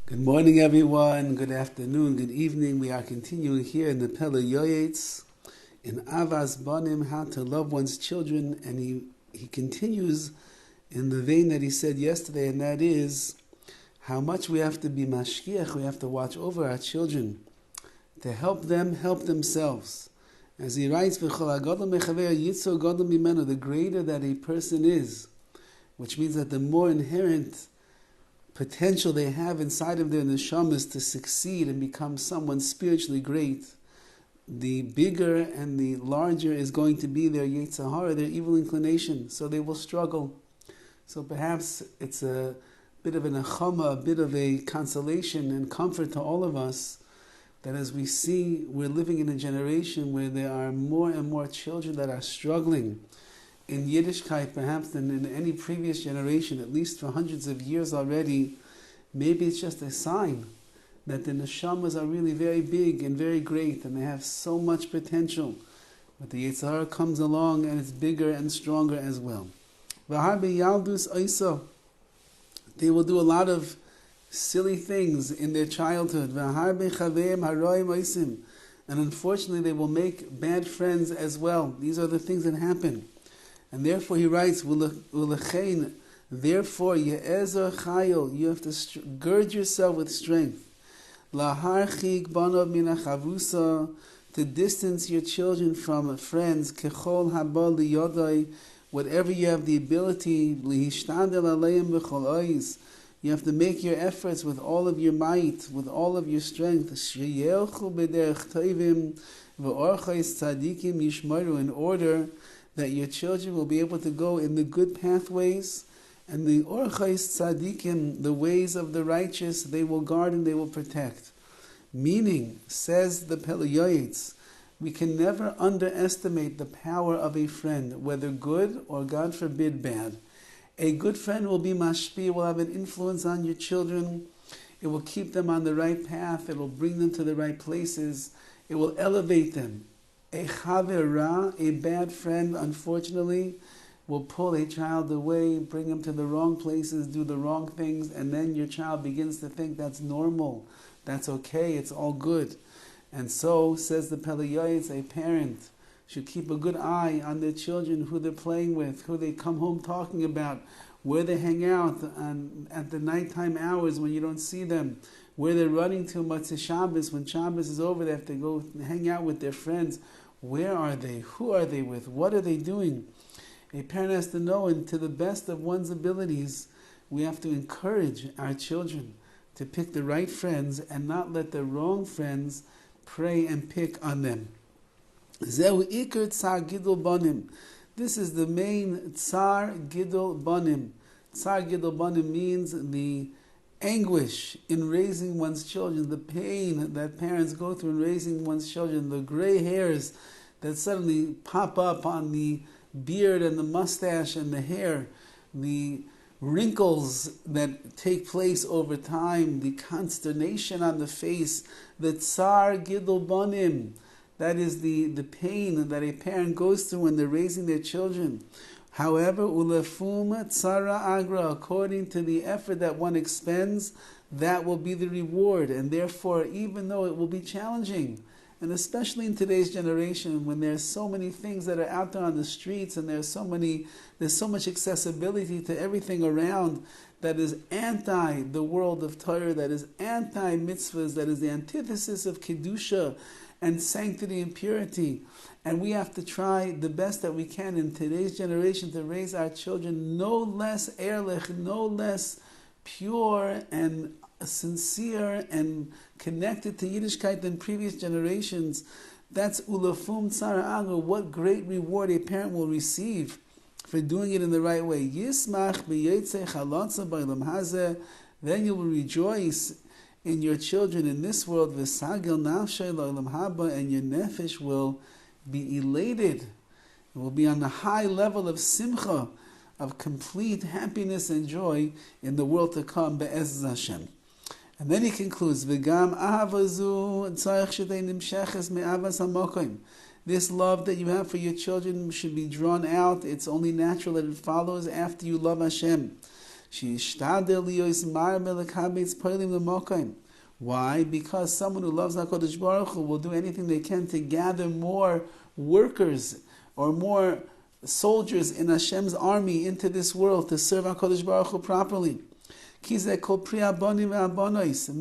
Good morning, everyone. Good afternoon. Good evening. We are continuing here in the PELE YOETZ in Ahavas Bonim, how to love one's children, and he continues in the vein that he said yesterday, and that is how much we have to be mashgiach. We have to watch over our children to help them help themselves. As he writes, the greater that a person is, which means that the more inherent potential they have inside of their neshamas to succeed and become someone spiritually great, the bigger and the larger is going to be their yetzer hara, their evil inclination. So they will struggle. So perhaps it's a bit of an achama, a bit of a consolation and comfort to all of us that as we see we're living in a generation where there are more and more children that are struggling in Yiddishkeit perhaps than in any previous generation, at least for hundreds of years already. Maybe it's just a sign that the neshamas are really very big and very great and they have so much potential. But the yetzer hara comes along and it's bigger and stronger as well. They will do a lot of silly things in their childhood. And unfortunately they will make bad friends as well. These are the things that happen. And therefore he writes, therefore, you have to gird yourself with strength. To distance your children from friends, whatever you have the ability. You have to make your efforts with all of your might, with all of your strength, in order that your children will be able to go in the good pathways, and the orchais tzadikim, the ways of the righteous, they will guard and they will protect. Meaning, says the PELE YOETZ, we can never underestimate the power of a friend, whether good or, God forbid, bad. A good friend will be mashpi, will have an influence on your children. It will keep them on the right path. It will bring them to the right places. It will elevate them. A chavera, a bad friend, unfortunately, will pull a child away, bring him to the wrong places, do the wrong things, and then your child begins to think that's normal, that's okay, it's all good. And so, says the PELE YOETZ, a parent should keep a good eye on their children, who they're playing with, who they come home talking about, where they hang out at the nighttime hours when you don't see them, where they're running to Motzei Shabbos. When Shabbos is over, they have to go hang out with their friends. Where are they? Who are they with? What are they doing? A parent has to know, and to the best of one's abilities, we have to encourage our children to pick the right friends and not let the wrong friends prey and pick on them. Zehu ikar tsar gidul bonim. This is the main tsar gidul bonim. Tsar gidul bonim means the anguish in raising one's children, the pain that parents go through in raising one's children, the gray hairs that suddenly pop up on the beard and the mustache and the hair, the wrinkles that take place over time, the consternation on the face, the tsar gidul bonim. That is the pain that a parent goes through when they're raising their children. However, ulefum tsara agra, according to the effort that one expends, that will be the reward. And therefore, even though it will be challenging, and especially in today's generation, when there's so many things that are out there on the streets, and there's so much accessibility to everything around that is anti the world of Torah, that is anti mitzvahs, that is the antithesis of kedusha and sanctity and purity. And we have to try the best that we can in today's generation to raise our children no less ehrlich, no less pure and sincere and connected to Yiddishkeit than previous generations. That's ulafum tzara agra. What great reward a parent will receive for doing it in the right way. Yismach b'yetzei chalotza b'olam hazeh. Then you will rejoice in your children in this world. V'sagil nafshay l'olam haba, and your nefesh will be elated. It will be on the high level of simcha, of complete happiness and joy in the world to come. Be'ez Hashem. And then he concludes, V'gam ahavazu tzarich shetei nimsheches me'avas hamokim. This love that you have for your children should be drawn out. It's only natural that it follows after you love Hashem. Why? Because someone who loves HaKadosh Baruch Hu will do anything they can to gather more workers or more soldiers in Hashem's army into this world to serve HaKadosh Baruch Hu properly. And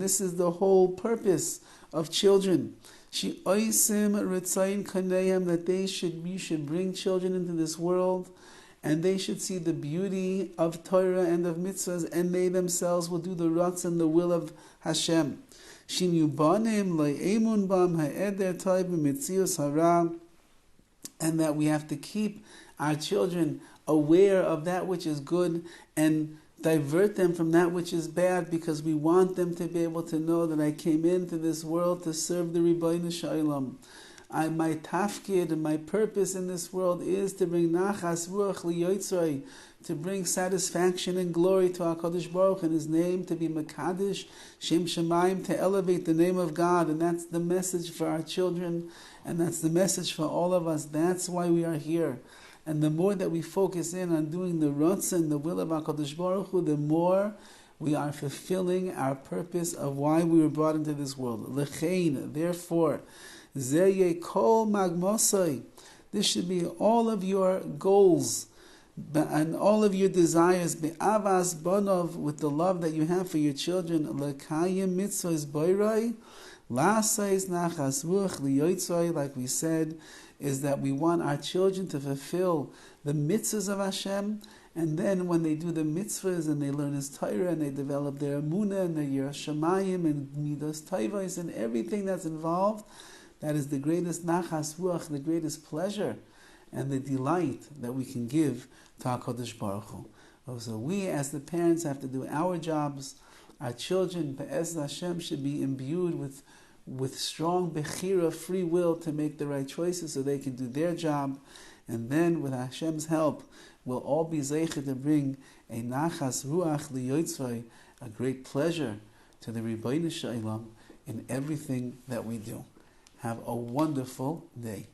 this is the whole purpose of children. That we should bring children into this world, and they should see the beauty of Torah and of mitzvahs, and they themselves will do the ruts and the will of Hashem. And that we have to keep our children aware of that which is good and divert them from that which is bad, because we want them to be able to know that I came into this world to serve the Ribbono Shel Olam. My tafkid and my purpose in this world is to bring nachas ruach liyotzai, to bring satisfaction and glory to HaKadosh Baruch Hu and His name, to be Mekadosh Shem Shemaim, to elevate the name of God. And that's the message for our children, and that's the message for all of us. That's why we are here. And the more that we focus in on doing the Ratzon and the will of HaKadosh Baruch Hu, the more we are fulfilling our purpose of why we were brought into this world. L'chein, therefore, zeh kol magmosai. This should be all of your goals and all of your desires. Be'avas bonov, with the love that you have for your children. L'kayim mitzvahs boirai, la'asais nachas ruach liyotzai, like we said, is that we want our children to fulfill the mitzvahs of Hashem, and then when they do the mitzvahs and they learn His Torah and they develop their emunah and their yiras shamayim and midas tayvos and everything that's involved, that is the greatest nachas ruach, the greatest pleasure and the delight that we can give to HaKadosh Baruch Hu. So we as the parents have to do our jobs. Our children, Be'ez Hashem, should be imbued with strong bechira, free will, to make the right choices so they can do their job. And then with Hashem's help, we'll all be zeicha to bring a nachas ruach liyotzai, a great pleasure to the Ribbono Shel Olam in everything that we do. Have a wonderful day.